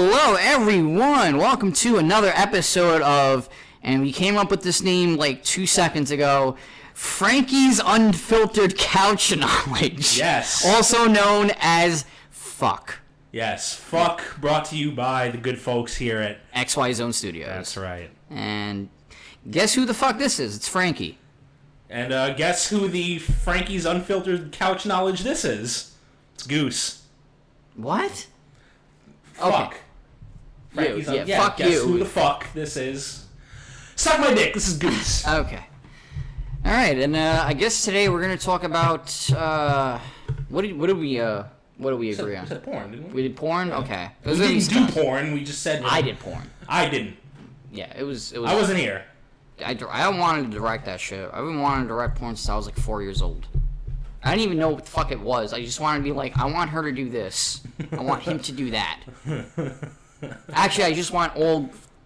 Hello, everyone. Welcome to another episode of, and we came up with this name like 2 seconds ago, Frankie's Unfiltered Couch Knowledge. Yes. Also known as Fuck. Yes. Fuck, brought to you by the good folks here at XY Zone Studios. That's right. And guess who the fuck this is? It's Frankie. And guess who the Frankie's Unfiltered Couch Knowledge this is? It's Goose. What? Fuck. Okay. Frankie's Fuck guess you. who the fuck this is? Suck my dick. This is Goose. Okay. All right, and I guess today we're gonna talk about what did we agree on? We said porn, didn't we? We did porn. Okay. We didn't do porn. We just said I did porn. I didn't. Yeah, it was. I wasn't here. I wanted to direct that shit. I've been wanting to direct porn since I was like 4 years old. I didn't even know what the fuck it was. I just wanted to be like, I want her to do this. I want him to do that. Actually, I just want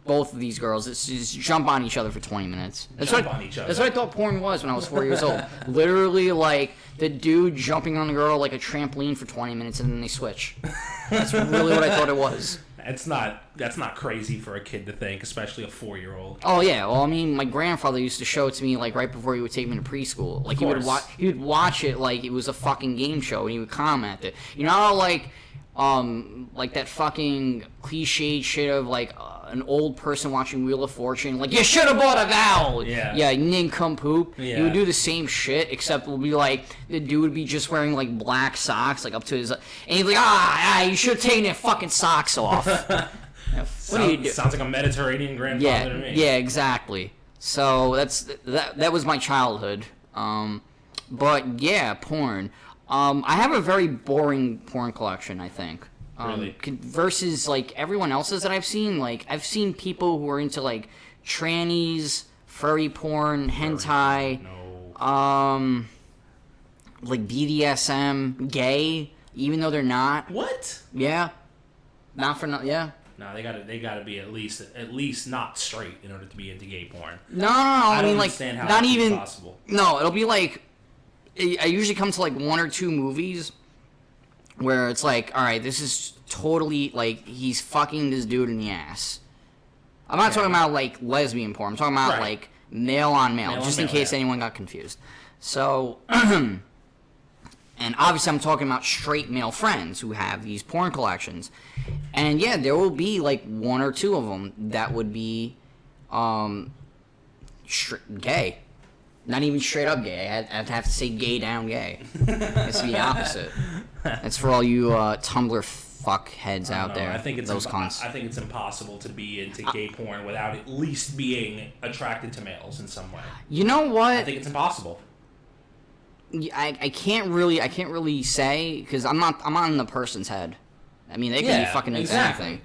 both of these girls to just jump on each other for 20 minutes. That's what I thought porn was when I was 4 years old. Literally, like, the dude jumping on the girl like a trampoline for 20 minutes and then they switch. That's really what I thought it was. That's not crazy for a kid to think, especially a 4-year-old. Oh yeah, well I mean, my grandfather used to show it to me like right before he would take me to preschool. Like he would watch it like it was a fucking game show, and he would comment it. You know how like that fucking cliched shit of like an old person watching Wheel of Fortune, like you should have bought a vowel. Yeah, nincompoop. Yeah. He would do the same shit, except it would be like the dude would be just wearing like black socks, like up to his, and he'd be like, you should have taken your fucking socks off. What do you do? Sounds like a Mediterranean grandfather to me. Yeah, exactly. So that was my childhood. But yeah, porn. I have a very boring porn collection, I think. Really? Versus like everyone else's that I've seen. Like I've seen people who are into like trannies, furry porn, hentai, like BDSM, gay, even though they're not. What? Yeah. Not for no. Yeah. No, they gotta be at least not straight in order to be into gay porn. No. I mean, like, how not that's even possible. No, it'll be like I usually come to like 1 or 2 movies where it's like, all right, this is totally like he's fucking this dude in the ass. I'm not talking about like lesbian porn. I'm talking about like male on male, just in case anyone got confused. So, and obviously I'm talking about straight male friends who have these porn collections. And yeah, there will be like 1 or 2 of them that would be gay. Not even straight up gay. I'd have to say gay down gay. It's the opposite. That's for all you Tumblr fuckheads out there. I think it's cons. I think it's impossible to be into gay porn without at least being attracted to males in some way. You know what? I think it's impossible. I can't really say because I'm not in the person's head. I mean, they can be fucking into anything.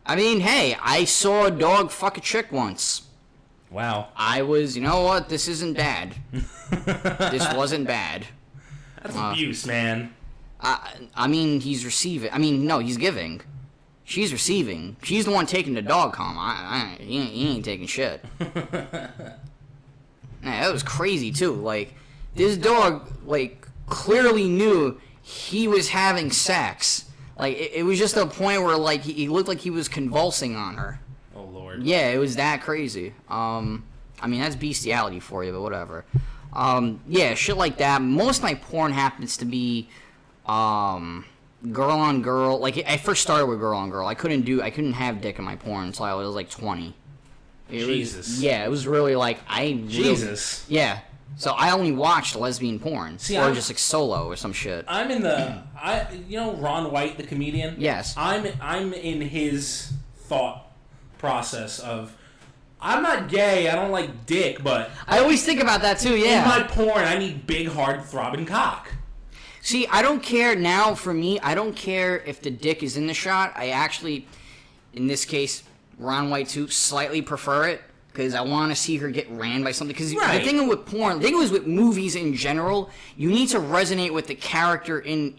I mean, hey, I saw a dog fuck a chick once. Wow. I was, you know what? This isn't bad. This wasn't bad. That's abuse, man. I mean, he's receiving. I mean, no, he's giving. She's receiving. She's the one taking the dog home. He ain't taking shit. Man, that was crazy, too. Like, this dog, like, clearly knew he was having sex. Like, it was just a point where, like, he looked like he was convulsing on her. Oh, Lord. Yeah, it was that crazy. I mean, that's bestiality for you, but whatever. Yeah, shit like that. Most of my porn happens to be girl on girl. Like, I first started with girl on girl. I couldn't have dick in my porn until I was like 20. Jesus. It was really like Jesus. Yeah. So I only watched lesbian porn, or just like solo or some shit. I'm in Ron White, the comedian. Yes. I'm in his thought process of, I'm not gay, I don't like dick, but I always think about that too. Yeah. In my porn, I need big, hard, throbbing cock. See, I don't care now. For me, I don't care if the dick is in the shot. I actually, in this case, Ron White too, slightly prefer it. Because I want to see her get ran by something. Because the thing with porn, the thing is with movies in general, you need to resonate with the character in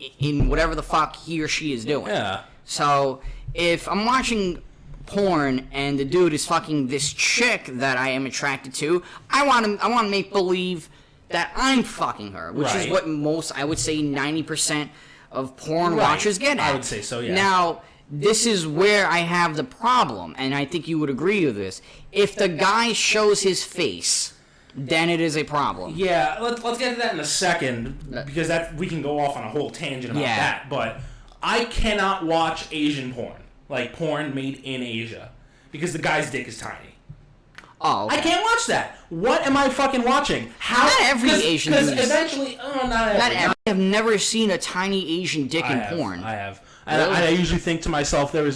whatever the fuck he or she is doing. Yeah. So if I'm watching porn and the dude is fucking this chick that I am attracted to, I want to make believe that I'm fucking her, which is what most, I would say 90% of porn watchers get at. I would say so, yeah. Now, this is where I have the problem, and I think you would agree with this. If the guy shows his face, then it is a problem. Yeah, let's get to that in a second, because we can go off on a whole tangent about that. But I cannot watch Asian porn, like porn made in Asia, because the guy's dick is tiny. Oh, okay. I can't watch that. What am I fucking watching? How? Not every Asian dude. Because eventually, not every. I have never seen a tiny Asian dick in porn. I have. Really? I usually think to myself, what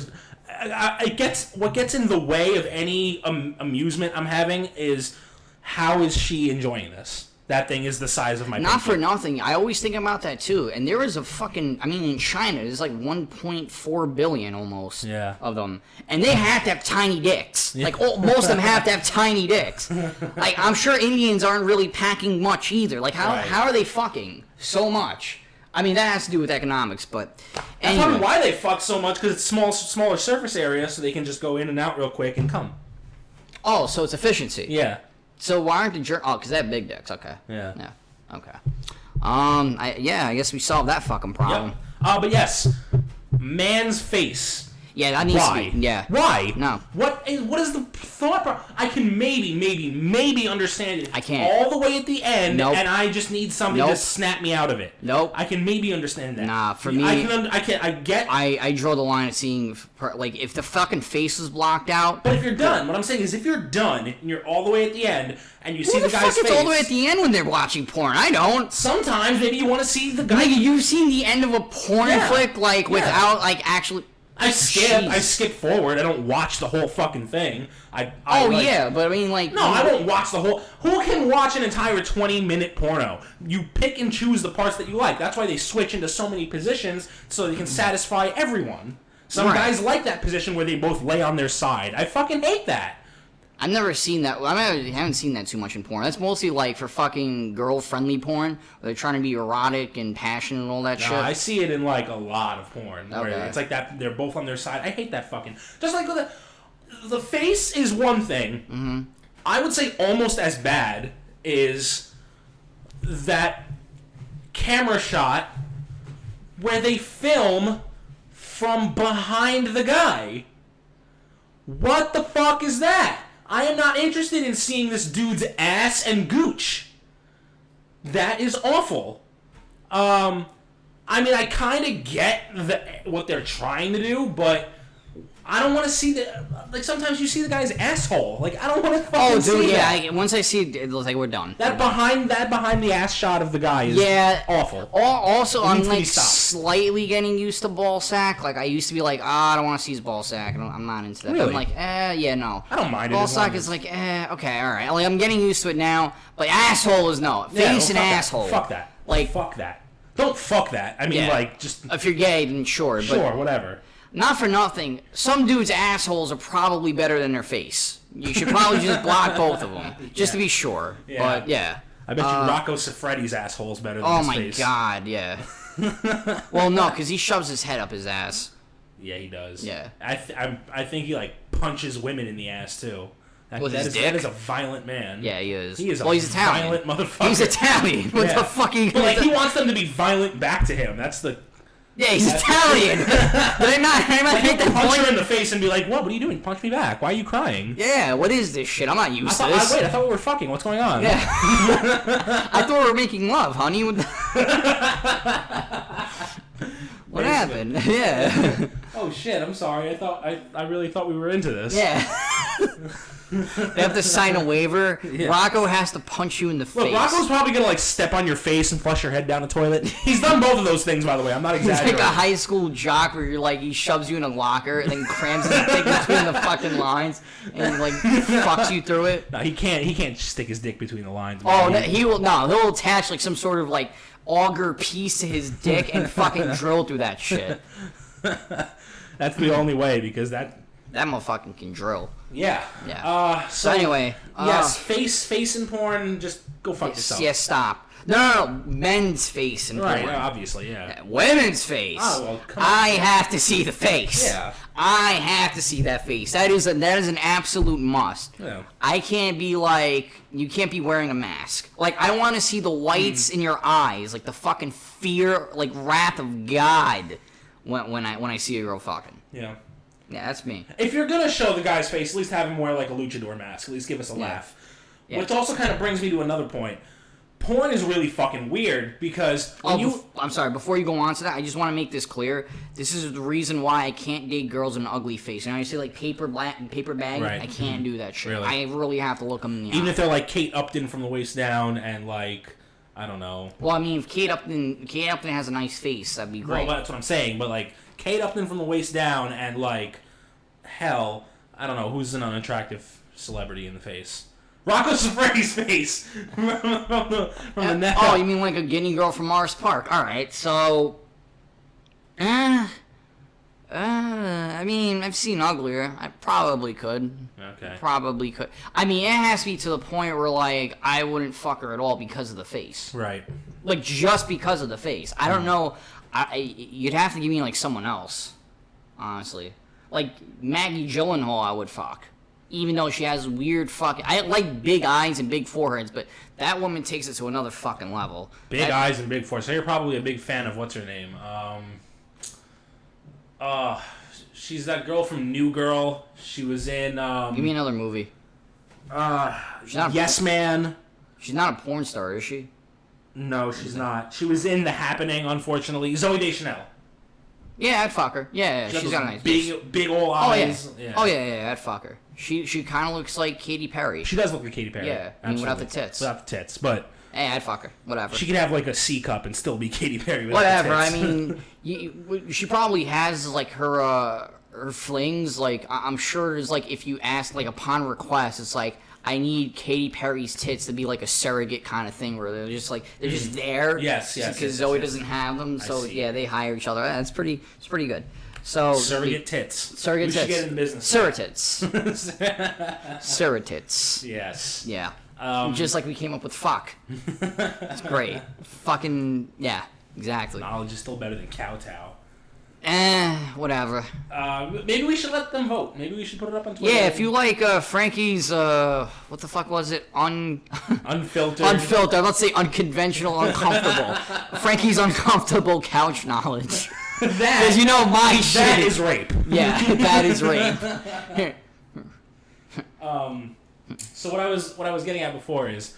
gets in the way of any amusement I'm having is, how is she enjoying this? That thing is the size of my Not pinky. for nothing. I always think about that too. And there is a fucking, I mean, in China, there's like 1.4 billion almost of them. And they have to have tiny dicks. Yeah. Like, most of them have to have tiny dicks. Like, I'm sure Indians aren't really packing much either. Like, how are they fucking so much? I mean, that has to do with economics, but That's probably why they fuck so much, because it's smaller surface area, so they can just go in and out real quick and come. Oh, so it's efficiency. Yeah. So why aren't the oh, because they have big dicks. Okay. Yeah. Okay. I guess we solved that fucking problem. Yep. But yes, man's face. Yeah, that needs to be. Yeah. Why? No. What is the thought? I can maybe understand it. I can't. All the way at the end, Nope. and I just need something to snap me out of it. Nope. I can maybe understand that. Nah, for me, I draw the line at seeing, like, if the fucking face is blocked out. But if you're done, what I'm saying is, if you're done and you're all the way at the end, and you see the guy's fuck face, it's all the way at the end when they're watching porn? I don't. Sometimes maybe you want to see the guy. Nigga, you've seen the end of a porn flick, like, without, like, actually. I skip forward. I don't watch the whole fucking thing. But I mean, like... No, I won't watch the whole... Who can watch an entire 20-minute porno? You pick and choose the parts that you like. That's why they switch into so many positions, so they can satisfy everyone. Some guys like that position where they both lay on their side. I fucking hate that. I've never seen that. I haven't seen that too much in porn. That's mostly like for fucking girl-friendly porn, where they're trying to be erotic and passionate and all that shit. I see it in like a lot of porn, where it's like that. They're both on their side. I hate that fucking. Just like the face is one thing. Mm-hmm. I would say almost as bad is that camera shot where they film from behind the guy. What the fuck is that? I am not interested in seeing this dude's ass and gooch. That is awful. I mean, I kind of get what they're trying to do, but I don't want to see the... Like, sometimes you see the guy's asshole. Like, I don't want to fucking see that. Once I see it, it looks like we're done. That behind the ass shot of the guy is awful. Also, I'm, like, slightly getting used to ball sack. Like, I used to be like, I don't want to see his ball sack. I'm not into that. Really? I'm like, no. I don't mind it. Ball sack is like, okay, alright. Like, I'm getting used to it now. But asshole is no. Face and asshole. Fuck that. Like, fuck that. Don't fuck that. I mean, like, just... If you're gay, then sure. Sure, whatever. Not for nothing, some dudes' assholes are probably better than their face. You should probably just block both of them, just to be sure. Yeah. But, yeah. I bet you Rocco Siffredi's asshole's better than his face. Oh, my God, yeah. Well, no, because he shoves his head up his ass. Yeah, he does. Yeah. I think he, like, punches women in the ass, too. With his dick? That is a violent man. Yeah, he is. He's Italian. Violent motherfucker. He's Italian. What the fuck? But, like, he wants them to be violent back to him. That's the... Yeah, he's Italian. Did I not hit the punch point? her in the face and be like, what are you doing? Punch me back. Why are you crying? Yeah, what is this shit? I'm not used to this. I thought we were fucking. What's going on? Yeah. I thought we were making love, honey. What happened? Yeah. Oh shit, I'm sorry. I really thought we were into this. Yeah. They have to sign a waiver. Yeah. Rocco has to punch you in the face. Rocco's probably gonna like step on your face and flush your head down the toilet. He's done both of those things, by the way. I'm not exaggerating. He's like a high school jock where you're like he shoves you in a locker and then crams his dick between the fucking lines and like fucks you through it. No, he can't stick his dick between the lines. Oh, no, he'll attach like some sort of like auger piece to his dick and fucking drill through that shit. That's the only way, because that motherfucking can drill. Yeah. Yeah. So anyway. Yes, face in porn, just go fuck yourself. Yeah, stop. No. Men's face in porn. Right, obviously, yeah. Women's face. Oh, well, come on. I have to see the face. Yeah. I have to see that face. That is an absolute must. Yeah. I can't be like, you can't be wearing a mask. Like, I want to see the whites in your eyes, like the fucking fear, like wrath of God. when I see a girl fucking. Yeah. Yeah, that's me. If you're gonna show the guy's face, at least have him wear like a luchador mask. At least give us a laugh. Yeah. Which also kind of brings me to another point. Porn is really fucking weird because I'm sorry. Before you go on to that, I just want to make this clear. This is the reason why I can't date girls with an ugly face. And I say like paper bag. Right. I can't do that shit. Really? I really have to look them in the eye. Even if they're like Kate Upton from the waist down and like I don't know. Well, I mean, if Kate Upton has a nice face, that'd be great. Well, that's what I'm saying. But like Kate Upton from the waist down and like hell, I don't know who's an unattractive celebrity in the face. Rocco Siffredi's face from the net. Oh, you mean like a guinea girl from Mars Park? All right, so, I mean, I've seen uglier. I probably could. Okay. Probably could. I mean, it has to be to the point where like I wouldn't fuck her at all because of the face. Right. Like just because of the face. I don't know. You'd have to give me like someone else, honestly. Like Maggie Gyllenhaal, I would fuck. Even though she has weird fucking... I like big eyes and big foreheads, but that woman takes it to another fucking level. Big eyes and big foreheads. So you're probably a big fan of... What's her name? She's that girl from New Girl. She was in... Give me another movie. Yes Man. She's not a porn star, is she? No, she's not. She was in The Happening, unfortunately. Zooey Deschanel. Yeah, I'd fuck her. Yeah, she's got a nice big old eyes. Oh yeah, I'd fuck her. She kind of looks like Katy Perry. She does look like Katy Perry. Yeah, I mean, without the tits. Without the tits, but... Hey, I'd fuck her. Whatever. She could have like a C cup and still be Katy Perry. Whatever. I mean, she probably has like her flings. Like I'm sure there's like if you ask like upon request, it's like I need Katy Perry's tits to be like a surrogate kind of thing where they're just there. Yes. Because Zoe doesn't have them, so yeah, they hire each other. It's pretty good. So surrogate tits. Surrogate tits. We should get in business. Surrogates. Surrogates. Yes. Yeah. Just like we came up with fuck. It's great. Fucking yeah, exactly. Knowledge is still better than kowtow. Whatever. Maybe we should let them vote. Maybe we should put it up on Twitter. Yeah, if you like Frankie's what the fuck was it? Unfiltered. Unfiltered. Let's say unconventional, uncomfortable. Frankie's uncomfortable couch knowledge. Because you know my shit. That is rape. Yeah, that is rape. So what I was getting at before is,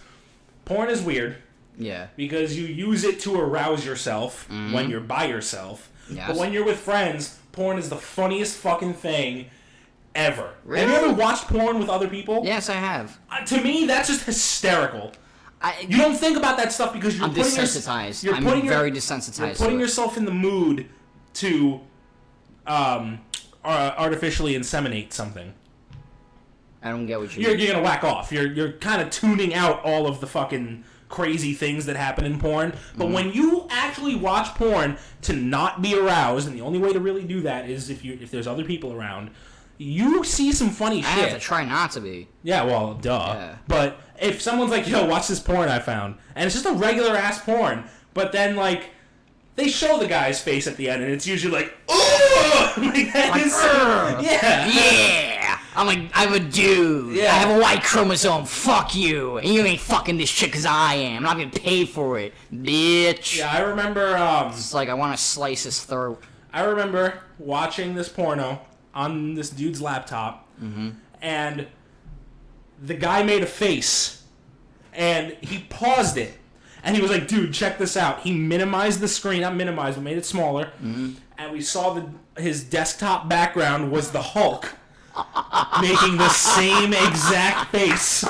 porn is weird. Yeah. Because you use it to arouse yourself when you're by yourself. Yes. But when you're with friends, porn is the funniest fucking thing ever. Really? Have you ever watched porn with other people? Yes, I have. To me, that's just hysterical. You don't think about that stuff because I'm desensitized. I'm very desensitized. You're putting yourself in the mood to artificially inseminate something. I don't get what you You're mean. gonna whack off. You're kind of tuning out all of the fucking crazy things that happen in porn. But when you actually watch porn to not be aroused, and the only way to really do that is if there's other people around, you see some funny shit. I have to try not to be. Yeah, well, duh. Yeah. But if someone's like, yo, watch this porn I found, and it's just a regular ass porn, but then like they show the guy's face at the end, and it's usually like, oh, like that is, yeah. I'm a dude. Yeah. I have a Y chromosome. Fuck you. And you ain't fucking this chick 'cause I am. I'm not gonna pay for it, bitch. Yeah, I remember. It's like I want to slice his throat. I remember watching this porno on this dude's laptop, and the guy made a face, and he paused it, and he was like, dude, check this out. He minimized the screen, not minimized, but made it smaller, and we saw his desktop background was the Hulk, making the same exact face.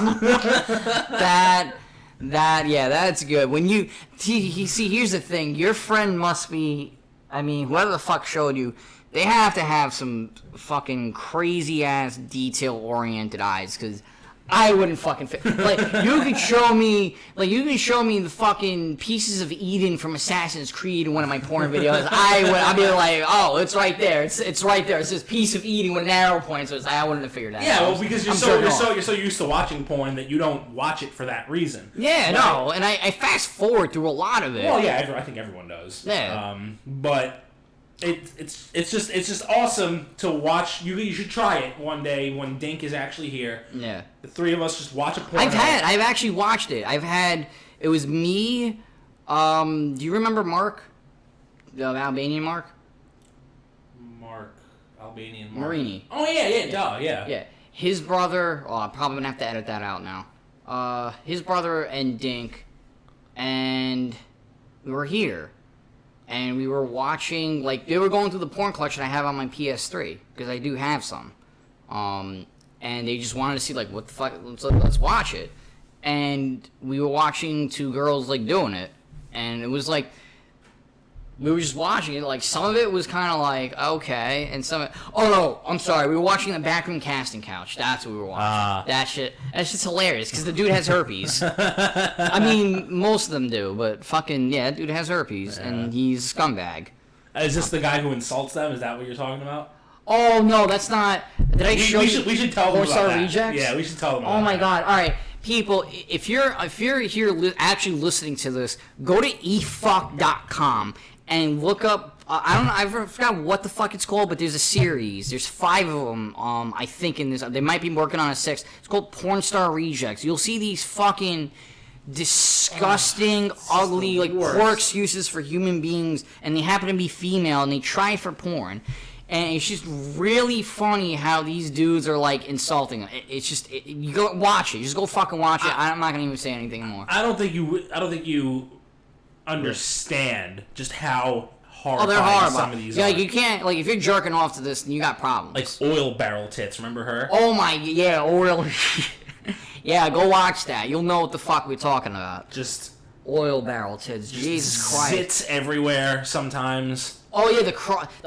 That's good. When you see, here's the thing. Your friend must be, I mean, whoever the fuck showed you, they have to have some fucking crazy ass detail oriented eyes, because I wouldn't fucking fit. Like you could show me the fucking pieces of Eden from Assassin's Creed in one of my porn videos. I'd be like, oh, it's right there. It's right there. It's this piece of Eden with an arrow point. So I wouldn't have figured that out. Yeah, well, because you're so used to watching porn that you don't watch it for that reason. Yeah, no, and I fast forward through a lot of it. Well, yeah, I think everyone does. Yeah. But it's just awesome to watch. You should try it one day when Dink is actually here. Yeah. The three of us just watch a porn. I've actually watched it. It was me. Do you remember Mark? The Albanian Mark? Albanian Marini. Oh yeah, duh, yeah. Yeah. His brother, I'm probably gonna have to edit that out now. His brother and Dink, and we were here, and we were watching, like, they were going through the porn collection I have on my PS3, because I do have some. And they just wanted to see, like, what the fuck, let's watch it. And we were watching two girls, like, doing it, and it was like, we were just watching it, like, some of it was kind of like, okay, and some of it, oh no, I'm sorry, we were watching the Backroom Casting Couch, that's what we were watching. That's just hilarious, because the dude has herpes. I mean, most of them do, but fucking, yeah, dude has herpes, and he's a scumbag. Is this the guy who insults them? Is that what you're talking about? Oh, no, that's not, did I show you? We should tell them about Four-Star that. Rejects? Yeah, we should tell them about Oh my that. god, alright. People, if you're here actually listening to this, go to efuck.com and look up. I forgot what the fuck it's called, but there's a series. There's 5 of them. I think in this, they might be working on a 6th. It's called Porn Star Rejects. You'll see these fucking disgusting, ugly, like poor excuses for human beings, and they happen to be female, and they try for porn. And it's just really funny how these dudes are, like, insulting them. It's just, you go watch it. Just go fucking watch it. I'm not gonna even say anything more. I don't think you understand just how horrifying they're horrible. some of these Yeah, are. you can't, like, if you're jerking off to this, then you got problems. Like Oil Barrel Tits, remember her? Oh my, yeah, oil. Yeah, go watch that. You'll know what the fuck we're talking about. Just Oil barrel tits. Jesus Christ. zits everywhere sometimes. Oh yeah, the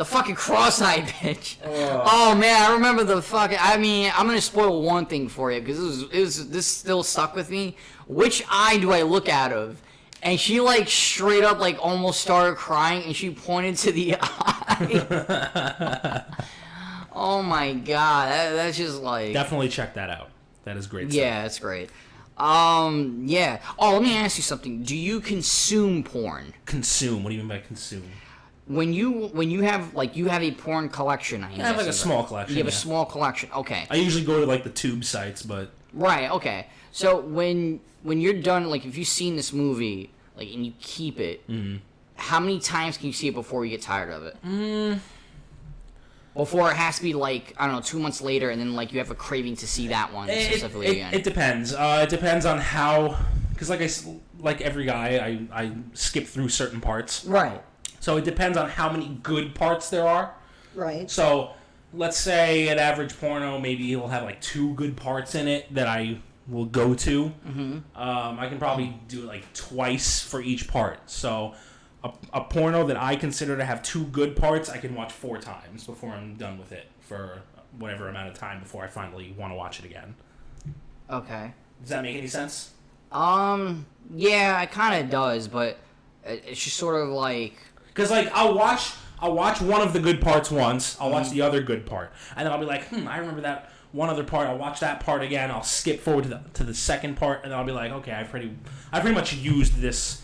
fucking cross-eyed bitch. Oh man, I remember the fucking. I mean, I'm gonna spoil one thing for you because this still stuck with me. Which eye do I look out of? And she like straight up like almost started crying, and she pointed to the eye. Oh my god, that's just like. Definitely check that out. That is great. Yeah, it's great. Yeah. Oh, let me ask you something. Do you consume porn? Consume. What do you mean by consume? When you have a porn collection, I have like a small collection. You have a small collection. Okay. I usually go to like the tube sites, but Right. Okay. So when you're done, like if you've seen this movie, like and you keep it, how many times can you see it before you get tired of it? Before it has to be like, I don't know, 2 months later, and then like you have a craving to see that one specifically again. It depends. It depends on how, because like every guy, I skip through certain parts. Right. So it depends on how many good parts there are. Right. So let's say an average porno, maybe it'll have like 2 good parts in it that I will go to. Mm-hmm. I can probably do it like twice for each part. So a porno that I consider to have 2 good parts, I can watch 4 times before I'm done with it for whatever amount of time before I finally want to watch it again. Okay. Does that make any sense? Yeah, it kind of does, but it's just sort of like. Because like I'll watch one of the good parts once. I'll watch the other good part, and then I'll be like, I remember that one other part. I'll watch that part again. I'll skip forward to the second part, and then I'll be like, okay, I pretty much used this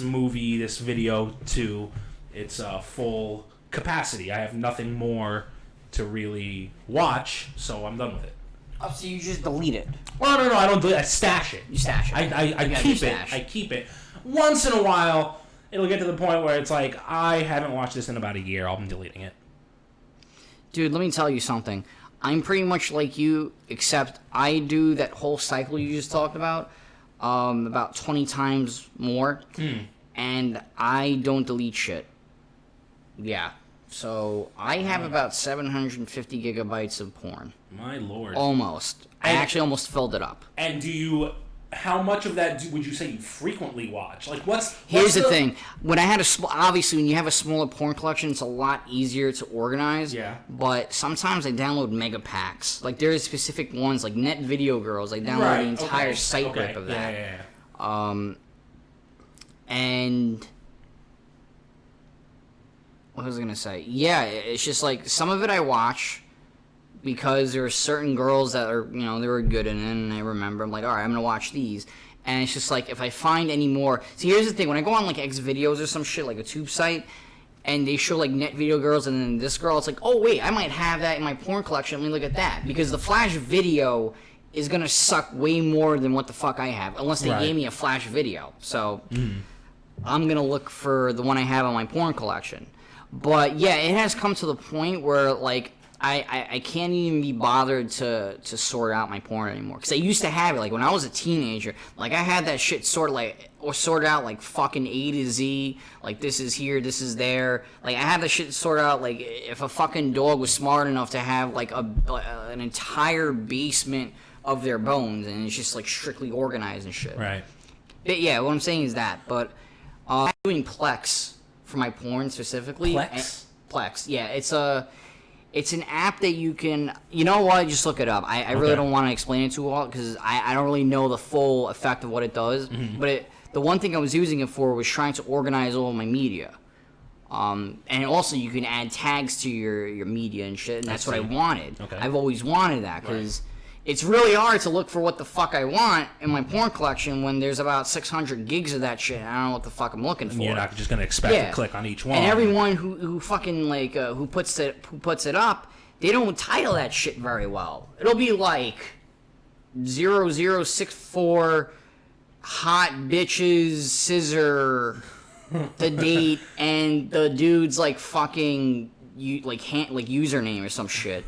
movie, this video to its full capacity. I have nothing more to really watch, so I'm done with it. Oh, so you just delete it? Well, no, I don't delete it. I stash it. You stash it. I keep it. I keep it. Once in a while, it'll get to the point where it's like, I haven't watched this in about a year. I'll be deleting it. Dude, let me tell you something. I'm pretty much like you, except I do that whole cycle you just talked about 20 times more, and I don't delete shit. Yeah. So I have about 750 gigabytes of porn. My lord. Almost. I actually almost filled it up. And how much of that would you say you frequently watch? Like, Here's the thing. When I had obviously when you have a smaller porn collection, it's a lot easier to organize. Yeah. But sometimes I download mega packs. Like there's specific ones, like Net Video Girls. I download the entire site rip of that. Yeah. And what was I gonna say? Yeah, it's just like some of it I watch because there are certain girls that are, they were good in it, and I remember, I'm like, all right, I'm gonna watch these. And it's just like, if I find any more. See, here's the thing: when I go on like X videos or some shit, like a tube site, and they show like Net Video Girls, and then this girl, it's like, oh wait, I might have that in my porn collection. Let me look at that, because the Flash video is gonna suck way more than what the fuck I have, unless they gave me a Flash video. So I'm gonna look for the one I have on my porn collection. But yeah, it has come to the point where like I can't even be bothered to sort out my porn anymore. Because I used to have it, like when I was a teenager, like I had that shit sorted out like fucking A to Z. Like this is here, this is there. Like I had that shit sorted out. Like if a fucking dog was smart enough to have like an entire basement of their bones, and it's just like strictly organized and shit. Right. But yeah, what I'm saying is that. But I'm doing Plex for my porn specifically. Plex? Plex, yeah. It's an app that you can... You know what? Just look it up. I really don't want to explain it too well because I don't really know the full effect of what it does. Mm-hmm. But the one thing I was using it for was trying to organize all of my media. And also you can add tags to your media and shit, and that's what I wanted. Okay. I've always wanted that because it's really hard to look for what the fuck I want in my porn collection when there's about 600 gigs of that shit. And I don't know what the fuck I'm looking for. You're not just gonna expect to click on each one. And everyone who fucking like who puts it up, they don't title that shit very well. It'll be like 0064 hot bitches scissor the date and the dude's like fucking username or some shit.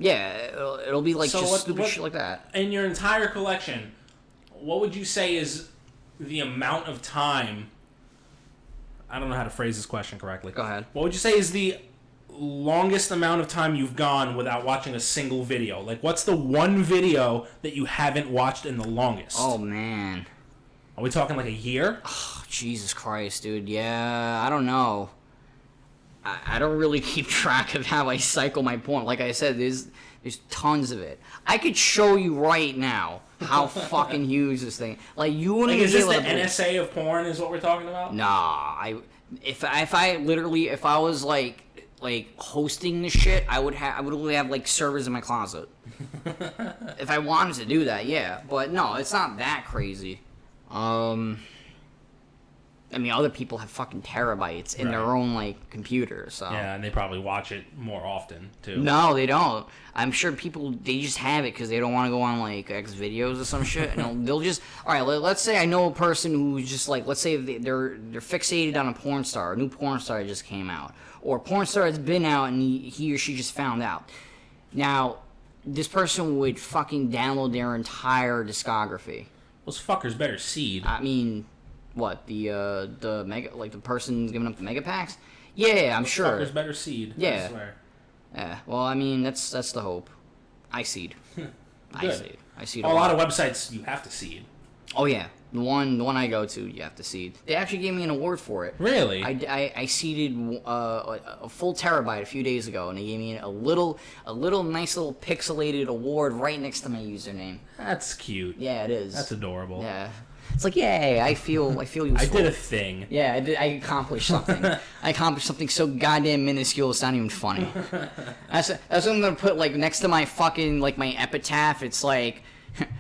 Yeah, it'll be like stupid shit like that. In your entire collection, what would you say is the amount of time... I don't know how to phrase this question correctly. Go ahead. What would you say is the longest amount of time you've gone without watching a single video? Like, what's the one video that you haven't watched in the longest? Oh, man. Are we talking like a year? Oh, Jesus Christ, dude. Yeah, I don't know. I don't really keep track of how I cycle my porn. Like I said, there's tons of it. I could show you right now how fucking huge this thing. Like you wouldn't. Like, is this the NSA of porn? Is what we're talking about? Nah, if I was like hosting the shit, I would literally have like servers in my closet. If I wanted to do that, yeah. But no, it's not that crazy. I mean, other people have fucking terabytes in their own, like, computer, so... Yeah, and they probably watch it more often, too. No, they don't. I'm sure people, they just have it because they don't want to go on, like, X videos or some shit, and they'll just... Alright, let's say I know a person who's just, like, let's say they're fixated on a porn star, a new porn star just came out, or a porn star has been out and he or she just found out. Now, this person would fucking download their entire discography. Those fuckers better seed. I mean... What, the mega, like the person's giving up the mega packs? Yeah, I'm sure. Fuckers better seed. Yeah. I swear. Yeah. Well, I mean, that's the hope. I seed. I seed. A lot of websites you have to seed. Oh yeah, the one I go to, you have to seed. They actually gave me an award for it. Really? I seeded a full terabyte a few days ago, and they gave me a little nice little pixelated award right next to my username. That's cute. Yeah, it is. That's adorable. Yeah. It's like, yay, I feel useful. I did a thing. Yeah, I accomplished something. I accomplished something so goddamn minuscule it's not even funny. That's what I'm gonna put like next to my fucking like my epitaph. It's like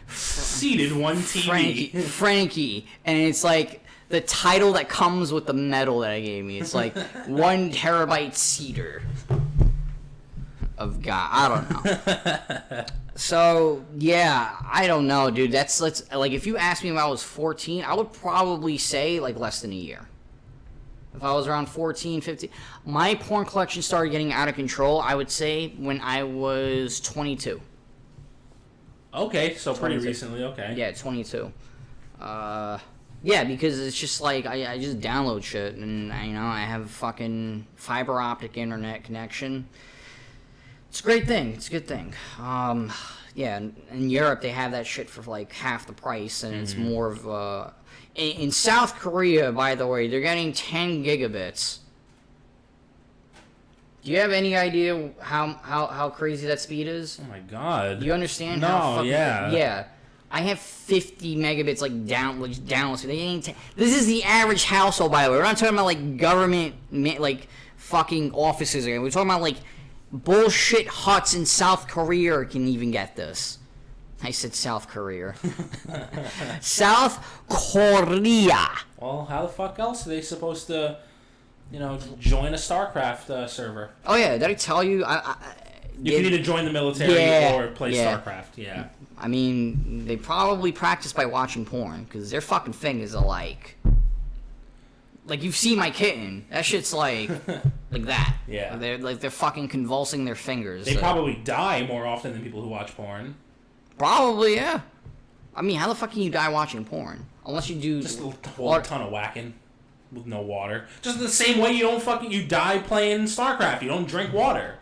seated one TV. Frankie, and it's like the title that comes with the medal that I gave me. It's like 1 terabyte cedar of God. I don't know. So, yeah, I don't know, dude. Let's like, if you asked me when I was 14, I would probably say, like, less than a year. If I was around 14, 15. My porn collection started getting out of control, I would say, when I was 22. Okay, so 22. pretty recently, okay. Yeah, 22. Yeah, because it's just, like, I just download shit, and, I have a fucking fiber optic internet connection. It's a great thing. It's a good thing. Yeah, in Europe they have that shit for like half the price, and it's more of in South Korea, by the way, they're getting 10 gigabits. Do you have any idea how crazy that speed is? Oh my god. Do you understand? No, yeah. Yeah. I have 50 megabits like download. This is the average household, by the way. We're not talking about like government like fucking offices again. We're talking about like bullshit huts in South Korea can even get this. I said South Korea. South Korea. Well, how the fuck else are they supposed to, join a StarCraft server? Oh yeah, did I tell you? You need to join the military or play StarCraft. Yeah. I mean, they probably practice by watching porn because their fucking fingers are like like you've seen my kitten. That shit's like that. Yeah. They're fucking convulsing their fingers. They probably die more often than people who watch porn. Probably, yeah. I mean, how the fuck can you die watching porn? Unless you do Just a whole ton of whacking with no water. Just the same way you die playing StarCraft. You don't drink water.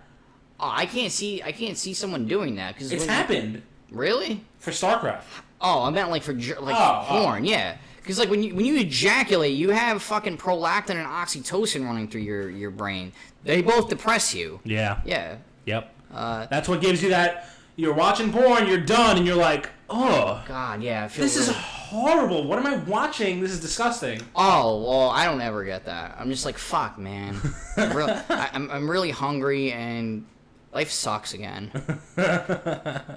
Oh, I can't see someone doing that because It's happened Really? for StarCraft. Oh, I meant like for porn, yeah. Because like when you ejaculate, you have fucking prolactin and oxytocin running through your brain. They both depress you. Yeah. Yeah. Yep. That's what gives you that. You're watching porn, you're done, and you're like, oh. God, yeah. I feel This is horrible. What am I watching? This is disgusting. Oh, well, I don't ever get that. I'm just like, fuck, man. I'm really hungry and life sucks again.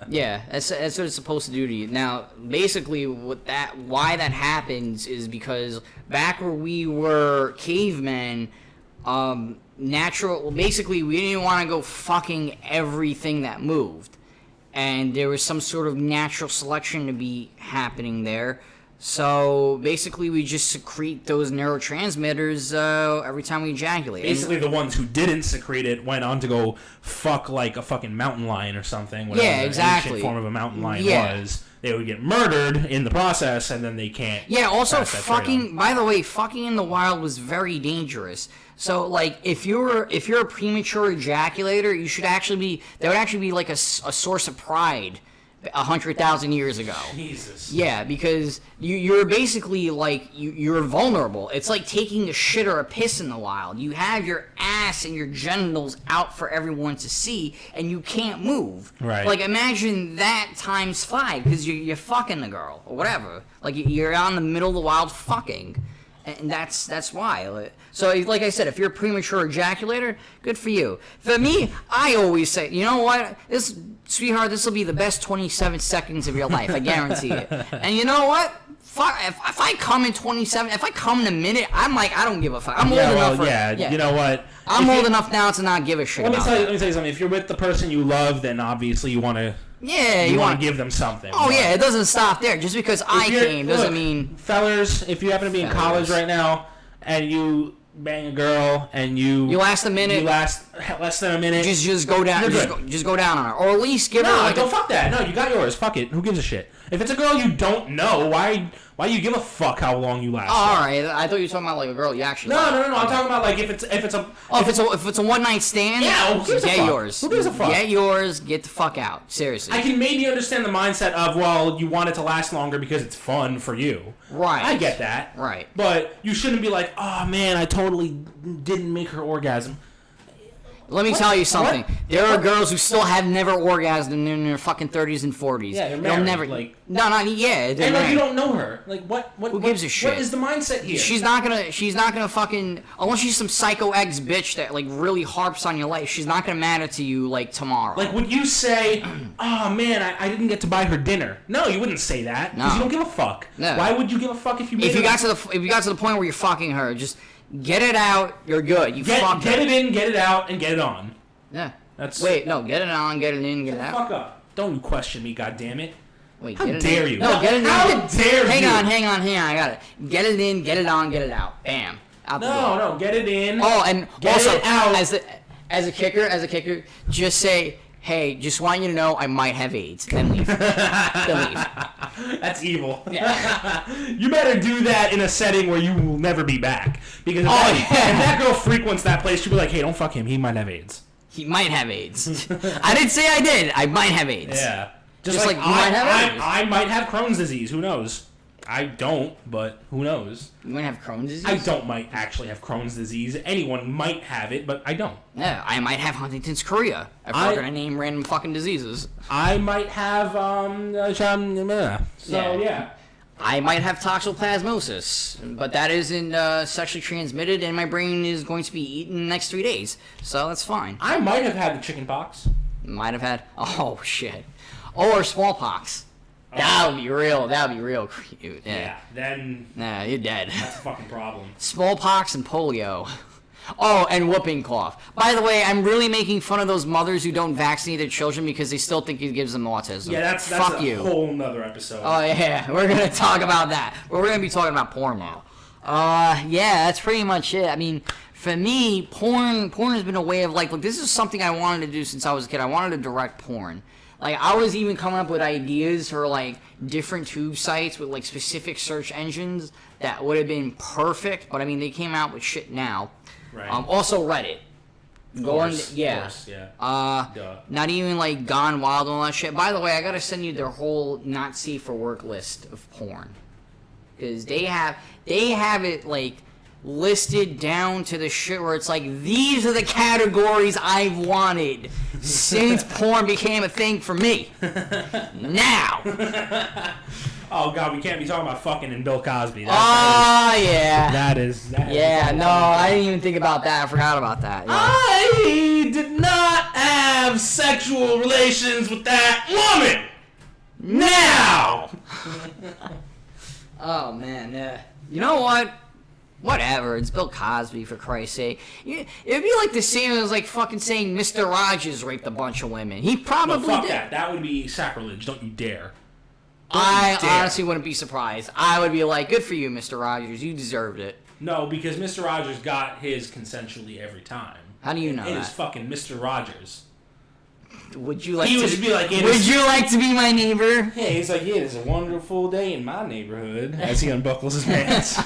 Yeah, that's what it's supposed to do to you. Now, basically, why that happens is because back where we were cavemen, basically we didn't want to go fucking everything that moved. And there was some sort of natural selection to be happening there. So basically, we just secrete those neurotransmitters every time we ejaculate. Basically, the ones who didn't secrete it went on to go fuck like a fucking mountain lion or something. Yeah, exactly. The ancient form of a mountain lion was. They would get murdered in the process, and then they can't. Yeah. Also, fucking. By the way, fucking in the wild was very dangerous. So, like, if you're a premature ejaculator, you should actually be. That would actually be like a source of pride. 100,000 years ago. Jesus. Yeah, because you're basically like you're vulnerable. It's like taking a shit or a piss in the wild. You have your ass and your genitals out for everyone to see, and you can't move. Right. Like imagine that times 5 because you're fucking the girl or whatever. Like you're out in the middle of the wild fucking. And that's why. So, like I said, if you're a premature ejaculator, good for you. For me, I always say, you know what? Sweetheart, this will be the best 27 seconds of your life. I guarantee it. And you know what? Fuck, if I come in 27, if I come in a minute, I'm like, I don't give a fuck. I'm old enough for you know what? I'm old enough now to not give a shit. Let me tell you something. If you're with the person you love, then obviously you want to. Yeah, you want to give them something. Oh, yeah, it doesn't stop there. Just because I came doesn't mean... Fellas, if you happen to be in college right now, and you bang a girl, and you last a minute... You last less than a minute... Just go down. Just go down on her. Or at least give her... No, don't fuck that. No, you got yours. Fuck it. Who gives a shit? If it's a girl you don't know, why do you give a fuck how long you last? Oh, all right. I thought you were talking about like a girl you actually. No. I'm talking about like if it's a. Oh, if it's a one night stand. Yeah, get yours. Who gives a fuck? Get yours. Get the fuck out. Seriously. I can maybe understand the mindset of you want it to last longer because it's fun for you. Right. I get that. Right. But you shouldn't be like, oh man, I totally didn't make her orgasm. Let me tell you something. There are girls who still have never orgasmed in their fucking 30s and 40s. Yeah, they're married. They'll never. Like, yeah. And like you don't know her. Like what? Who gives a shit? What is the mindset here? She's not gonna fucking unless she's some psycho ex bitch that like really harps on your life. She's not gonna matter to you like tomorrow. Like would you say, oh man, I didn't get to buy her dinner? No, you wouldn't say that because you don't give a fuck. No. Why would you give a fuck if you? If you got to the point where you're fucking her, just get it out. You're good. Get it in, get it out, and get it on. Yeah. Wait, no, get it on, get it in, get it out. Fuck up. Don't you question me, goddammit. Wait, how dare you? No, get it in. How dare you? Hang on, I got it. Get it in, get it on, get it out. Bam. Out the door. No, get it in. Oh, and get also, it out. as a kicker, just say, hey, just want you to know I might have AIDS. Then leave. That's evil. Yeah. You better do that in a setting where you will never be back. Because if that girl frequents that place, she'll be like, hey, don't fuck him. He might have AIDS. He might have AIDS. I didn't say I did. I might have AIDS. Yeah. Just like you might have AIDS. I might have Crohn's disease. Who knows? I don't, but who knows? You might have Crohn's disease? I might actually have Crohn's disease. Anyone might have it, but I don't. Yeah, I might have Huntington's chorea. If we're going to name random fucking diseases. I might have, yeah. I might have toxoplasmosis, but that isn't sexually transmitted, and my brain is going to be eaten in the next 3 days, so that's fine. I might have had the chicken pox. Might have had. Oh shit. Or smallpox. That would be real. That would be real cute. Yeah. Then. Nah, you're dead. That's a fucking problem. Smallpox and polio. Oh, and whooping cough. By the way, I'm really making fun of those mothers who don't vaccinate their children because they still think it gives them autism. Yeah, that's Fuck a you. whole nother episode. Oh, yeah. We're going to talk about that. We're going to be talking about porn now. Yeah, that's pretty much it. I mean, for me, porn has been a way of like, look, this is something I wanted to do since I was a kid. I wanted to direct porn. Like, I was even coming up with ideas for, like, different tube sites with, like, specific search engines that would have been perfect. But, I mean, they came out with shit now. Right. Also, Reddit. Of course, yeah. Duh. Not even, like, Gone Wild and all that shit. By the way, I gotta send you their whole not safe for work list of porn. Because they have it, like, listed down to the shit where it's like, these are the categories I've wanted since porn became a thing for me. Now. Oh god, we can't be talking about fucking and Bill Cosby. Yeah. That is. Yeah, no, I didn't even think about that. I forgot about that. Yeah. I did not have sexual relations with that woman. Now. Oh man, you know what? Whatever, it's Bill Cosby, for Christ's sake. It'd be like the same as like fucking saying Mr. Rogers raped a bunch of women. He probably No, fuck did. that. That would be sacrilege. Don't you dare. I honestly wouldn't be surprised. I would be like, good for you, Mr. Rogers. You deserved it. No, because Mr. Rogers got his consensually every time. How do you know It that? is fucking Mr. Rogers. Would you like He to would be like, would you like to be my neighbor? Yeah, he's like, yeah, it's a wonderful day in my neighborhood. As he unbuckles his pants.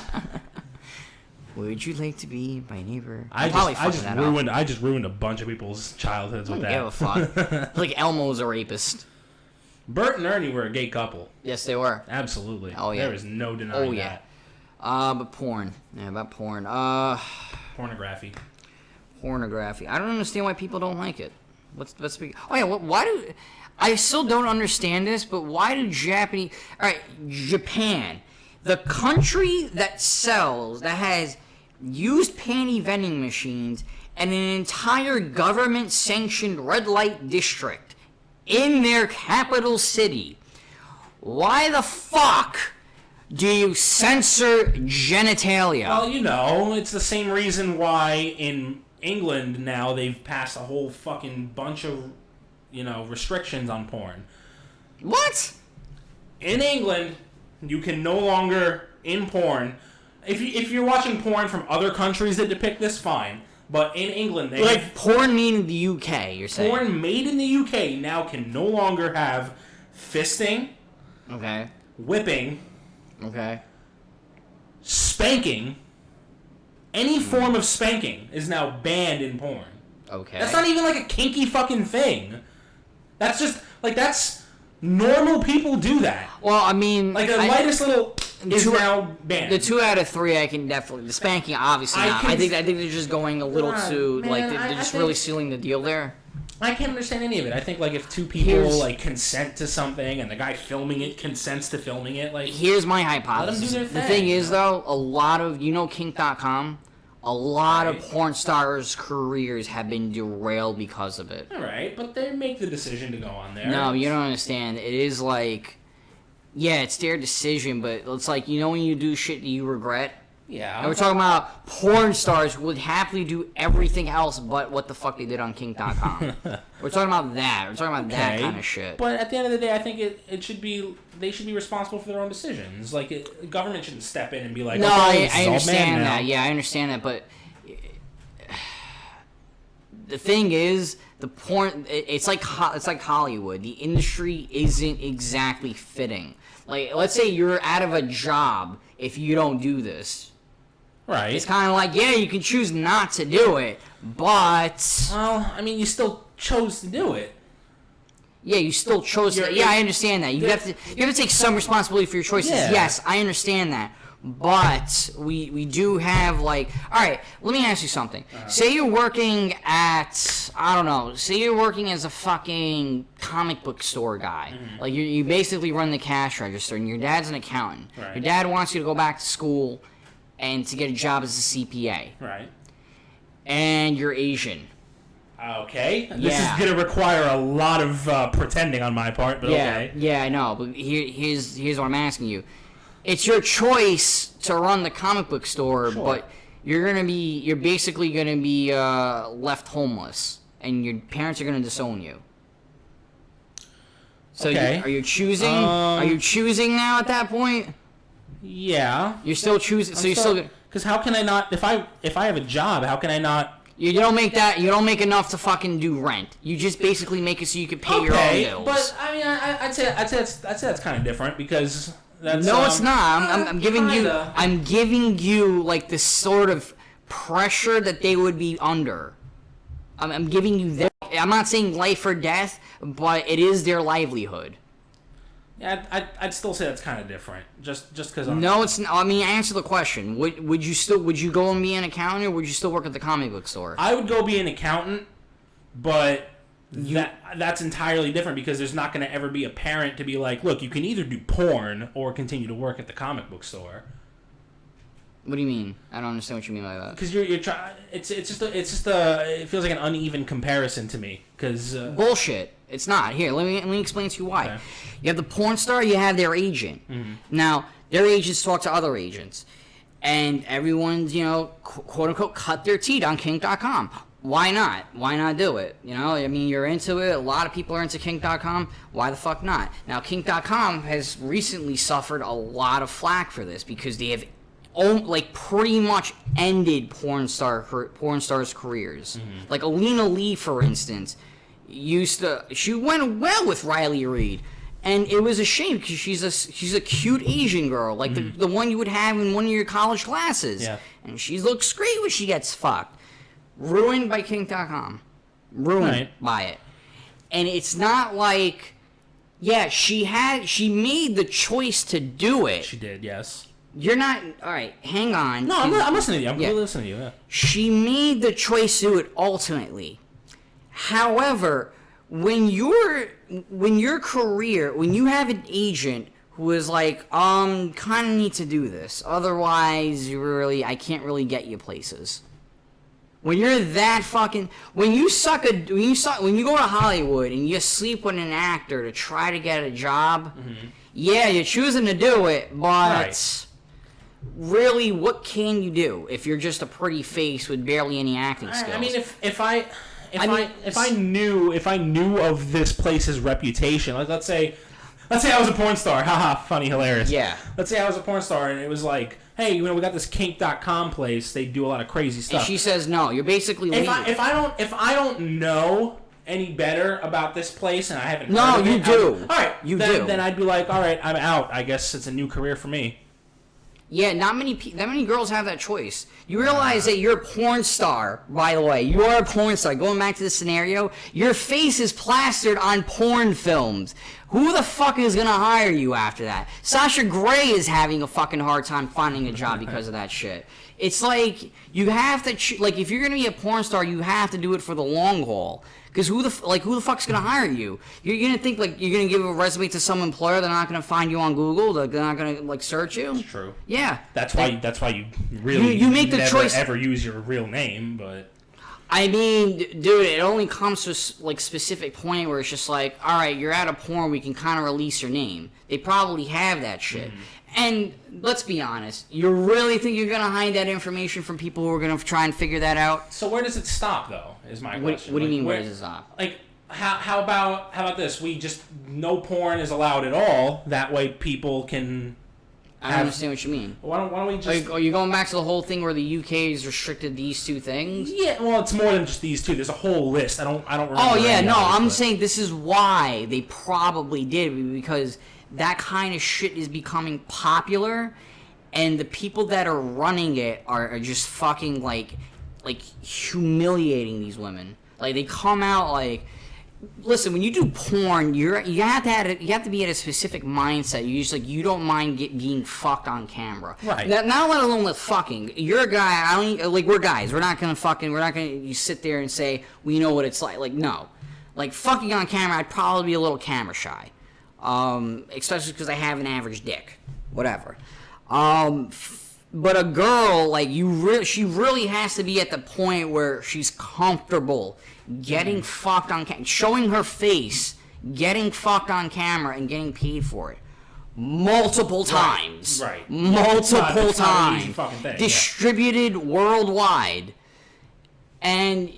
Would you like to be my neighbor? I probably just ruined a bunch of people's childhoods with I don't give a fuck. Like Elmo's a rapist. Bert and Ernie were a gay couple. Yes, they were. Absolutely. Oh, yeah. There is no denying that. But porn. Yeah, about porn. Pornography. Pornography. I don't understand why people don't like it. Let's be. Oh yeah. Why do? I still don't understand this, but why do Japanese? All right, Japan, the country that has used panty vending machines and an entire government-sanctioned red light district in their capital city. Why the fuck do you censor genitalia? Well, you know, it's the same reason why in England now they've passed a whole fucking bunch of, restrictions on porn. What? In England, you can no longer, in porn, if you're watching porn from other countries that depict this, fine. But in England, they like porn made in the UK, you're saying? Porn made in the UK now can no longer have fisting, okay, whipping, okay, spanking. Any form of spanking is now banned in porn. Okay. That's not even like a kinky fucking thing. That's just that's normal people do that. Well, I mean, like the lightest little is now banned. The 2 out of 3, I can definitely. The spanking, obviously not. I think they're just going a little too they're just really sealing the deal there. I can't understand any of it. I think if two people consent to something and the guy filming it consents to filming it, here's my hypothesis. Let them do their The thing, thing is though, a lot of Kink.com, a lot of porn stars' careers have been derailed because of it. All right, but they make the decision to go on there. No, you don't understand. It is it's their decision, but it's like when you do shit that you regret. Yeah. And we're talking about porn stars who would happily do everything else but what the fuck they did on Kink.com. We're talking about that. We're talking about that kind of shit. But at the end of the day, I think it should be they should be responsible for their own decisions. The government shouldn't step in and be like, no, okay, I understand that. Yeah, I understand that. But the thing is, the porn it's like Hollywood. The industry isn't exactly fitting. Let's say you're out of a job if you don't do this. Right. It's kind of like, you can choose not to do it, but... Well, I mean, you still chose to do it. Yeah, you still chose to... Yeah, I understand that. You have to take some responsibility for your choices. Yeah. Yes, I understand that. But we do have, All right, let me ask you something. Say you're working at... I don't know. Say you're working as a fucking comic book store guy. Mm-hmm. You basically run the cash register, and your dad's an accountant. Right. Your dad wants you to go back to school and to get a job as a CPA. Right. And you're Asian. Okay. This is going to require a lot of pretending on my part, but okay. Yeah, I know. But here's what I'm asking you. It's your choice to run the comic book store, but you're basically gonna be left homeless, and your parents are gonna disown you. So okay. Are you choosing? Are you choosing now at that point? Yeah. You're still choosing. So you're still. Because how can I not? If I have a job, how can I not? You don't make that. You don't make enough to fucking do rent. You just basically make it so you can pay your own bills. But I mean, I'd say that's kind of different because that's. No, it's not. I'm giving kinda. I'm giving you like this sort of pressure that they would be under. I'm giving you that. I'm not saying life or death, but it is their livelihood. Yeah, I'd still say that's kind of different. Just because. No, it's not. I mean, answer the question. Would you go and be an accountant, or would you still work at the comic book store? I would go be an accountant, but that's entirely different because there's not going to ever be a parent to be like, look, you can either do porn or continue to work at the comic book store. What do you mean? I don't understand what you mean by that. Because you're trying. It feels like an uneven comparison to me. Because bullshit. It's not. Here, let me explain to you why. Okay. You have the porn star, you have their agent. Mm-hmm. Now, their agents talk to other agents. And everyone's, quote unquote, cut their teeth on kink.com. Why not? Why not do it? I mean, you're into it. A lot of people are into kink.com. Why the fuck not? Now, kink.com has recently suffered a lot of flack for this because they have pretty much ended porn stars' careers. Mm-hmm. Like Alina Lee, for instance, she went well with Riley Reid, and it was a shame because she's a cute Asian girl, like the one you would have in one of your college classes. Yeah. And she looks great when she gets fucked. Ruined by kink.com. Ruined by it. And it's not like, yeah, she made the choice to do it. She did, yes. You're not. All right, hang on. No, I'm listening to you. I'm really listening to you. Yeah. She made the choice to do it ultimately. However, when you have an agent who is like, kind of need to do this, otherwise I can't really get you places. When you're that fucking, when you go to Hollywood and you sleep with an actor to try to get a job, yeah, you're choosing to do it, but really, what can you do if you're just a pretty face with barely any acting skills? I mean, if I knew of this place's reputation, like let's say I was a porn star, haha, funny, hilarious. Yeah. Let's say I was a porn star and it was like, hey, we got this kink.com place. They do a lot of crazy stuff. And she says no. You're basically leaving. If I don't know any better about this place and I haven't heard No, of you it, do. All right, you do. do. Then I'd be like, all right, I'm out. I guess it's a new career for me. Yeah, not many girls have that choice. You realize that you're a porn star, by the way. You are a porn star. Going back to the scenario, your face is plastered on porn films. Who the fuck is going to hire you after that? Sasha Grey is having a fucking hard time finding a job because of that shit. It's like, you have to, if you're going to be a porn star, you have to do it for the long haul. Because who the fuck's going to hire you? You're going to think, you're going to give a resume to some employer, they're not going to find you on Google, they're not going to, search you? That's true. Yeah. That's why you really you make the never choice. Ever use your real name, but... I mean, dude, it only comes to a specific point where it's just like, all right, you're out of porn, we can kind of release your name. They probably have that shit. And let's be honest, you really think you're going to hide that information from people who are going to try and figure that out? So where does it stop, though, is my question. What do you mean, where does it stop? Like, how about this? We just, no porn is allowed at all. That way people can... I don't understand what you mean. Why don't we just... Are you going back to the whole thing where the UK has restricted these two things? Yeah, well, it's more than just these two. There's a whole list. I don't remember. Oh, yeah, no, I'm saying this is why they probably did, because that kind of shit is becoming popular, and the people that are running it are just fucking, like humiliating these women. Like, they come out, listen, when you do porn, you have to be at a specific mindset. You don't mind being fucked on camera. Right. Not let alone with fucking. You're a guy. We're guys. We're not gonna you sit there and say we know what it's like. Like, no. Like, fucking on camera, I'd probably be a little camera shy. Especially because I have an average dick. Whatever. But a girl, she really has to be at the point where she's comfortable getting fucked on camera, showing her face, getting fucked on camera, and getting paid for it. Multiple times. Right. Multiple It's not an easy times. fucking thing, Distributed worldwide. And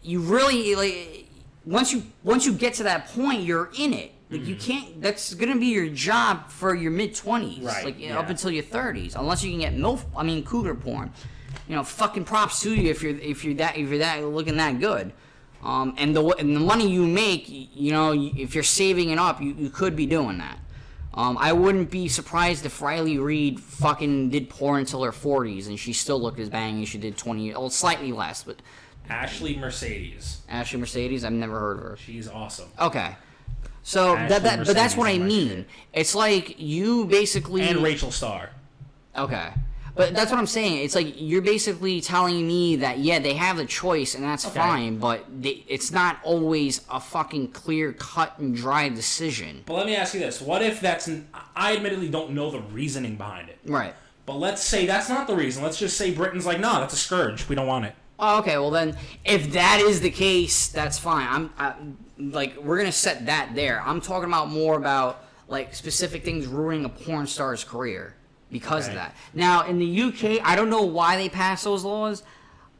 you really, once you get to that point, you're in it. Like you can't. That's gonna be your job for your mid-20s, Right, like yeah. up until your 30s, unless you can get cougar porn. Fucking props to you if you're that looking that good. And the money you make, if you're saving it up, you could be doing that. I wouldn't be surprised if Riley Reid fucking did porn until her 40s and she still looked as banging as she did 20 years. Well, slightly less, but Ashley Mercedes. Ashley Mercedes, I've never heard of her. She's awesome. Okay. So Ashley but that's what I Mercedes is my mean. shit. It's like you basically And Rachel Starr. Okay. But that's what I'm saying. It's like you're basically telling me that, yeah, they have the choice, and that's Okay. fine, but it's not always a fucking clear, cut, and dry decision. But let me ask you this. What if I admittedly don't know the reasoning behind it. Right. But let's say that's not the reason. Let's just say Britain's like, no, that's a scourge. We don't want it. Oh, okay, well then, if that is the case, that's fine. We're gonna set that there. I'm talking about more about, like, specific things ruining a porn star's career. Because of Okay. that. Now, in the UK, I don't know why they passed those laws.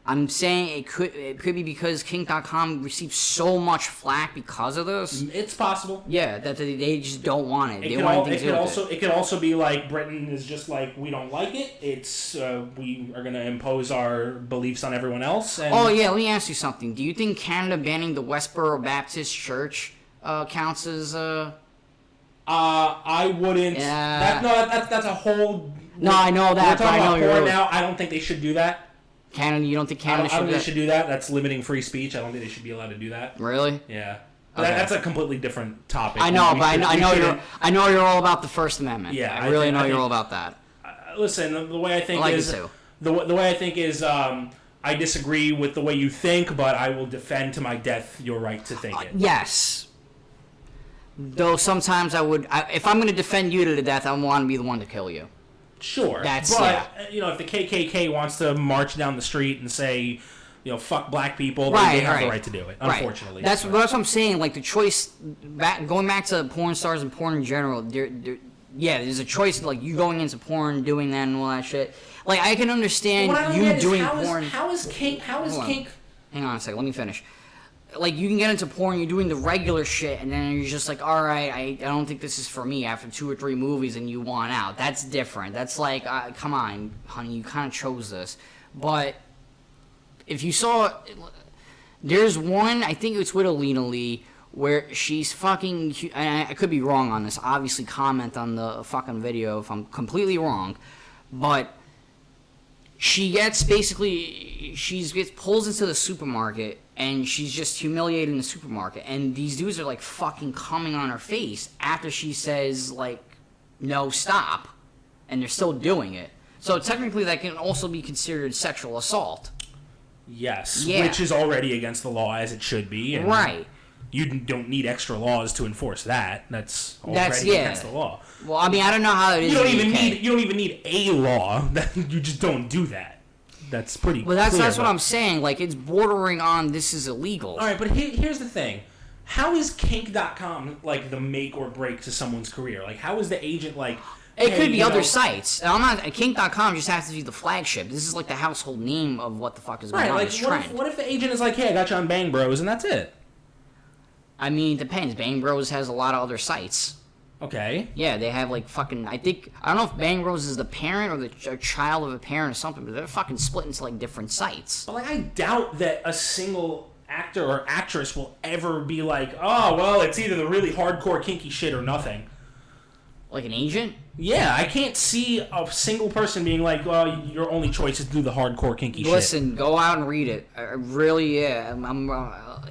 I'm saying it could be because Kink.com received so much flack because of this. It's possible. Yeah, that they just don't want it. They It want anything to do with it. could also be like Britain is just like, we don't like it. It's we are gonna impose our beliefs on everyone else. And Oh yeah, let me ask you something. Do you think Canada banning the Westboro Baptist Church counts as I wouldn't. Yeah. That's a whole. No, I know that, We're but I talking know about you're porn right. now. I don't think they should do that. Canada? You don't think I Canada don't think they should should do do that. That's limiting free speech. I don't think they should be allowed to do that. that? Really? Yeah. Okay. That's a completely different topic. I know, We but should- I we know shouldn't- I know you're all about the First Amendment. Yeah, I I really think- know I you're think- all about that. Listen, the way I think I like it is too. the way I think is I disagree with the way you think, but I will defend to my death your right to think it. Yes. Though sometimes if I'm going to defend you to the death, I want to be the one to kill you. Sure, That's- but if the KKK wants to march down the street and say, fuck black people, Right, they have the right. right to do it. Right. Unfortunately, That's what I'm saying. Like the choice, going back to porn stars and porn in general. There's a choice. Like you going into porn, doing that, and all that shit. Like I can understand What I don't you get is doing how is- porn. How is kink? Hold on. Kink? Hang on a second. Let me finish. Like you can get into porn, you're doing the regular shit, and then you're just like, all right, I don't think this is for me after 2 or 3 movies, and you want out. That's different. That's like, come on, honey, you kind of chose this. But if you saw, there's one, I think it's with Alina Lee, where she's fucking, and I could be wrong on this. Obviously, comment on the fucking video if I'm completely wrong, but she gets pulls into the supermarket and she's just humiliated in the supermarket, and these dudes are like fucking coming on her face after she says like no, stop, and they're still doing it. So technically that can also be considered sexual assault. Yes, Yeah. which is already against the law as it should be. And Right. You don't need extra laws to enforce that. That's already yeah. against the law. Well, I mean, I don't know how it is. You don't in the even UK. need a law. You just don't do that. That's pretty. Well, that's clear, what but- I'm saying. Like it's bordering on this is illegal. All right, but here's the thing. How is Kink.com like the make or break to someone's career? Like, how is the agent like? It hey, could be you other know- sites. I'm not. Kink.com just has to be the flagship. This is like the household name of what the fuck is going Right, on. like This what trend. if the agent is like, hey, I got you on Bang Bros, and that's it. I mean, it depends. Bang Bros has a lot of other sites. Okay. Yeah, they have like fucking. I don't know if Bang Bros is the parent or the child of a parent or something, but they're fucking split into like different sites. But like, I doubt that a single actor or actress will ever be like, oh, well, it's either the really hardcore kinky shit or nothing. Like an agent. Yeah, I can't see a single person being like, well, your only choice is to do the hardcore kinky shit. Listen, go out and read it. I really, yeah.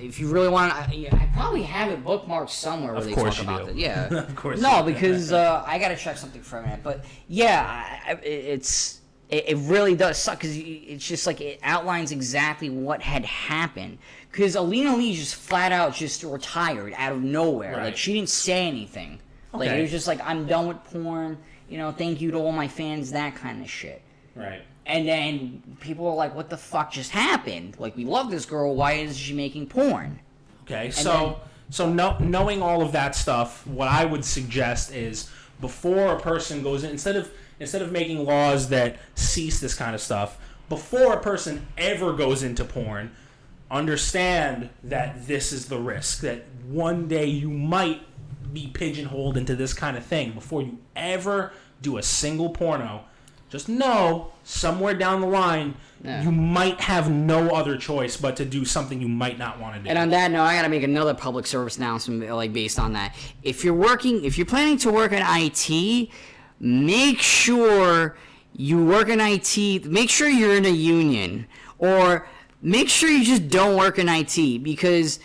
If you really want, I probably have it bookmarked somewhere where Of they course talk you about do. it. Yeah. Of course No, you do. because I gotta check something for a minute. But yeah, it really does suck because it's just like it outlines exactly what had happened. Because Alina Lee just flat out just retired out of nowhere. Right. Like she didn't say anything. Like Okay. it was just like I'm done with porn. Thank you to all my fans. That kind of shit. Right. And then people are like, what the fuck just happened? Like, we love this girl. Why is she making porn? Okay, then- knowing all of that stuff, what I would suggest is before a person goes in, instead of making laws that cease this kind of stuff, before a person ever goes into porn, understand that this is the risk, that one day you might be pigeonholed into this kind of thing. Before you ever do a single porno, just know somewhere down the line you might have no other choice but to do something you might not want to do. And on that note, I gotta make another public service announcement, like based on that. If you're planning to work in IT, make sure you work in IT. Make sure you're in a union, or make sure you just don't work in IT, because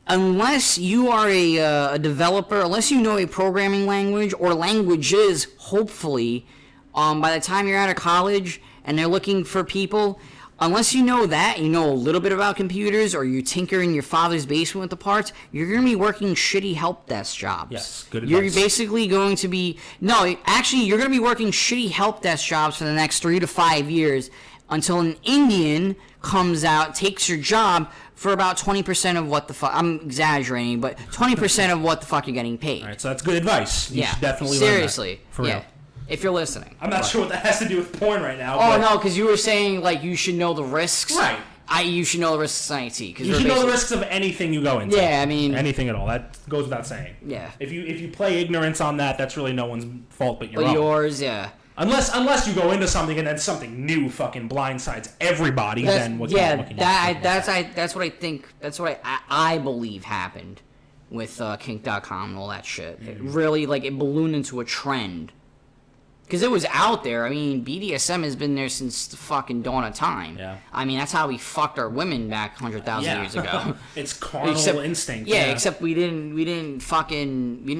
unless you are a developer, unless you know a programming language or languages, hopefully, by the time you're out of college and they're looking for people, unless you know that, you know a little bit about computers, or you tinker in your father's basement with the parts, you're going to be working shitty help desk jobs. Yes, good advice. You're basically going to be... No, actually, you're going to be working shitty help desk jobs for the next 3 to 5 years until an Indian comes out, takes your job for about 20% of what the fuck... I'm exaggerating, but 20% of what the fuck you're getting paid. All right, so that's good advice. You should definitely seriously, learn that. For real. If you're listening. I'm not sure what that has to do with porn right now. Oh, no, because you were saying, like, you should know the risks. Right. You should know the risks in IT. You should know the risks of anything you go into. Yeah, I mean... Anything at all. That goes without saying. Yeah. If you play ignorance on that, that's really no one's fault but your own. Yours, yeah. Unless you go into something and then something new fucking blindsides everybody, then what can you do? That's what I think. That's what I believe happened with kink.com and all that shit. It really, it ballooned into a trend. Because it was out there. I mean, BDSM has been there since the fucking dawn of time. Yeah. I mean, that's how we fucked our women back 100,000 years ago. It's carnal instinct. Yeah, except we didn't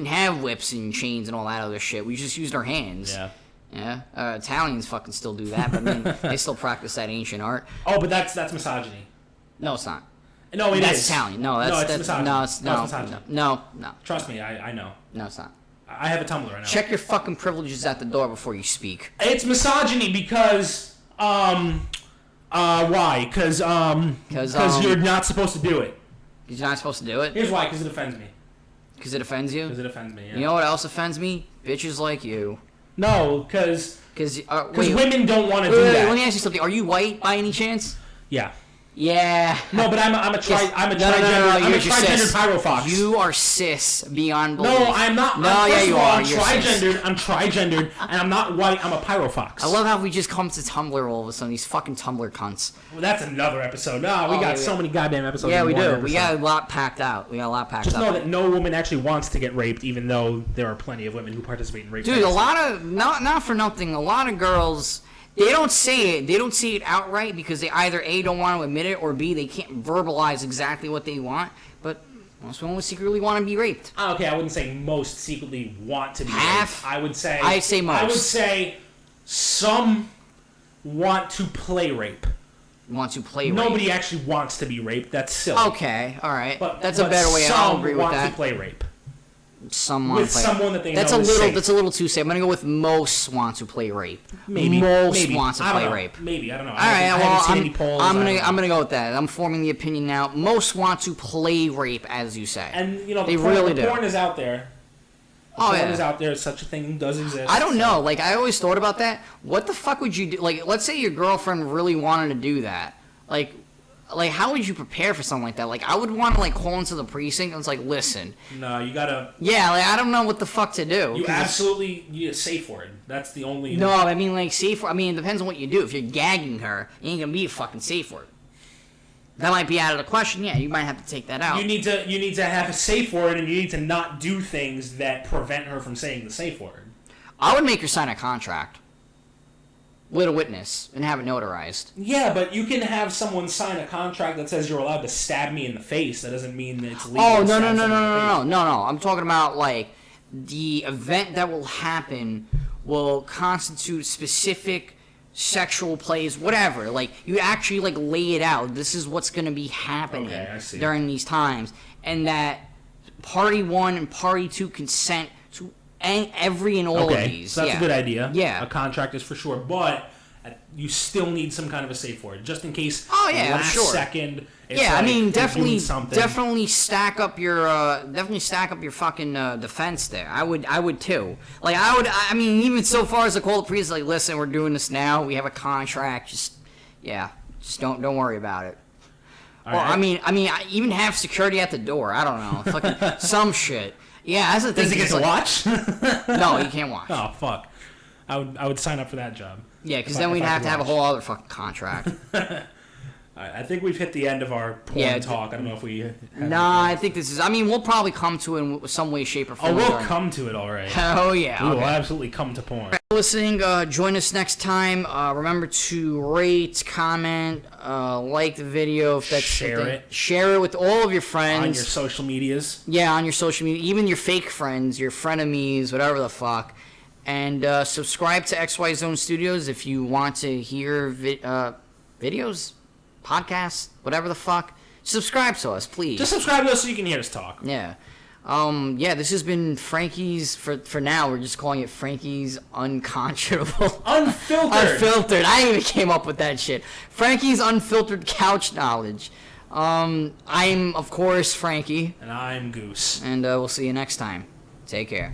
have whips and chains and all that other shit. We just used our hands. Yeah. Yeah. Italians fucking still do that, but I mean, they still practice that ancient art. Oh, but that's misogyny. No, it's not. No, that's Italian. No, that's misogyny. No, misogyny. No. Trust me, I know. No, it's not. I have a Tumblr right now. Check your fucking privileges at the door before you speak. It's misogyny because why? Because you're not supposed to do it. You're not supposed to do it? Here's why, because it offends me. Because it offends you? Because it offends me, yeah. You know what else offends me? Bitches like you. No, because women don't want to do that. Let me ask you something. Are you white by any chance? Yeah. Yeah. No, but I'm a trigendered pyrofox. You are cis beyond belief. No, I'm not. You are. I'm trigendered. I'm trigendered, and I'm not white. I'm a pyrofox. I love how we just come to Tumblr all of a sudden. These fucking Tumblr cunts. Well, that's another episode. No, we got so many goddamn episodes. Yeah, we do. We got a lot packed out. Just know that no woman actually wants to get raped, even though there are plenty of women who participate in rape. Dude, a lot of not for nothing. A lot of girls. They don't say it. They don't say it outright because they either A, don't want to admit it, or B, they can't verbalize exactly what they want. But most women secretly want to be raped. Okay, I wouldn't say most secretly want to be Half? raped. I'd say most. I would say some want to play rape. Want to play rape? Nobody actually wants to be raped. That's silly. Okay, all right. That's a better way. I'll agree with that. Some want to play rape. Someone with someone that they know is safe. That's a little too safe. I'm gonna go with most want to play rape. Maybe most want to play rape. Maybe I don't know. All right, I'm gonna go with that. I'm forming the opinion now. Most want to play rape, as you say. And they really do. Porn is out there. Porn is out there. Such a thing does exist. I don't know. I always thought about that. What the fuck would you do? Let's say your girlfriend really wanted to do that. How would you prepare for something like that? I would want to call into the precinct and it's listen. No, you gotta. Yeah, I don't know what the fuck to do. You absolutely need a safe word. That's the only. No, I mean safe word. I mean it depends on what you do. If you're gagging her, it ain't gonna be a fucking safe word. That might be out of the question. Yeah, you might have to take that out. You need to have a safe word, and you need to not do things that prevent her from saying the safe word. I would make her sign a contract with a witness and have it notarized. Yeah, but you can have someone sign a contract that says you're allowed to stab me in the face. That doesn't mean that it's legal. Oh, no. I'm talking about the event that will happen will constitute specific sexual plays, whatever. You actually lay it out. This is what's going to be happening during these times, and that party 1 and party 2 consent to every and all of these. So that's a good idea. Yeah. A contract is for sure, but you still need some kind of a safe word, just in case last second. It's definitely stack up your fucking defense there. I would too. Even so far as to call the police, listen, we're doing this now. We have a contract. Just don't worry about it. Or I even have security at the door. I don't know, fucking some shit. Yeah, that's the thing. Does he get to watch? No, you can't watch. Oh fuck! I would sign up for that job. Yeah, because then we'd have to have a whole other fucking contract. I think we've hit the end of our porn talk. I don't know if we. Nah, I think this is. I mean, we'll probably come to it in some way, shape, or form. Oh, we'll come to it, all right. Oh yeah. We will Okay. absolutely come to porn. Listening, join us next time. Remember to rate, comment, like the video if that's Share it. Share it with all of your friends On your social medias. Yeah, on your social media, even your fake friends, your frenemies, whatever the fuck. And subscribe to XY Zone Studios if you want to hear videos, podcasts, whatever the fuck. Subscribe to us, please. Just subscribe to us so you can hear us talk. Yeah. This has been Frankie's, for now, we're just calling it Frankie's Unconscionable. Unfiltered. Unfiltered. I even came up with that shit. Frankie's Unfiltered Couch Knowledge. I'm, of course, Frankie. And I'm Goose. And we'll see you next time. Take care.